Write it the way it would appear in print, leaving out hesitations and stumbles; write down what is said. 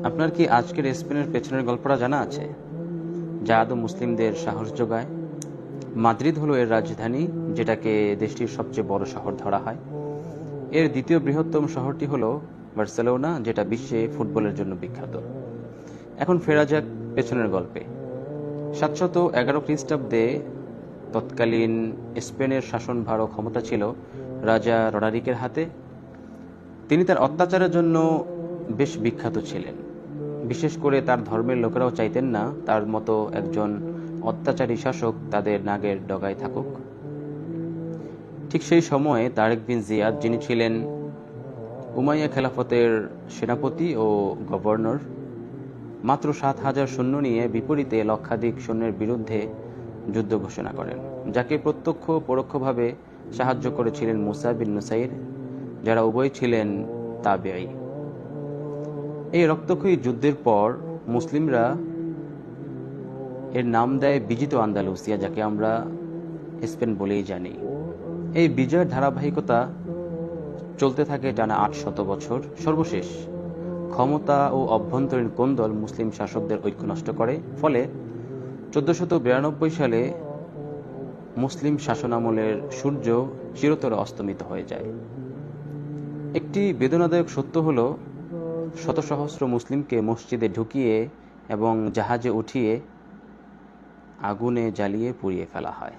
আপনার কি আজকের স্পেনের পেছনের গল্পটা জানা আছে, যা আদৌ মুসলিমদের সাহস যোগায়? মাদ্রিদ হলো এর রাজধানী, যেটাকে দেশটির সবচেয়ে বড় শহর ধরা হয়। এর দ্বিতীয় বৃহত্তম শহরটি হলো বার্সেলোনা, যেটা বিশ্বে ফুটবলের জন্য বিখ্যাত। এখন ফেরা যাক পেছনের গল্পে। 711 খ্রিস্টাব্দে তৎকালীন স্পেনের শাসনভার ও ক্ষমতা ছিল রাজা রডারিকের হাতে। তিনি তার অত্যাচারের জন্য বেশ বিখ্যাত ছিলেন। বিশেষ করে তার ধর্মের লোকেরাও চাইতেন না তার মতো একজন অত্যাচারী শাসক তাদের নাগের ডগায় থাকুক। ঠিক সেই সময়ে তারেক বিন জিয়াদ, যিনি ছিলেন উমাইয়া খেলাফতের সেনাপতি ও গভর্নর, মাত্র 7,000 সৈন্য নিয়ে বিপরীতে লক্ষাধিক সৈন্যের বিরুদ্ধে যুদ্ধ ঘোষণা করেন, যাকে প্রত্যক্ষ পরোক্ষভাবে সাহায্য করেছিলেন মুসা বিন নুসাইর, যারা উভয় ছিলেন তাবেঈ। এই রক্তক্ষয়ী যুদ্ধের পর মুসলিমরা এর নাম দেয় বিজিত আন্দালুসিয়া, যাকে আমরা স্পেন বলেই জানি। এই বিজয়ের ধারাবাহিকতা চলতে থাকে টানা 800 বছর। সর্বশেষ ক্ষমতা ও অভ্যন্তরীণ কোন্দল মুসলিম শাসকদের ঐক্য নষ্ট করে। ফলে 1492 সালে মুসলিম শাসনামলের সূর্য চিরতরে অস্তমিত হয়ে যায়। একটি বেদনাদায়ক সত্য হলো, শত সহস্র মুসলিমকে মসজিদে ঢুকিয়ে এবং জাহাজে উঠিয়ে আগুনে জ্বালিয়ে পুড়িয়ে ফেলা হয়।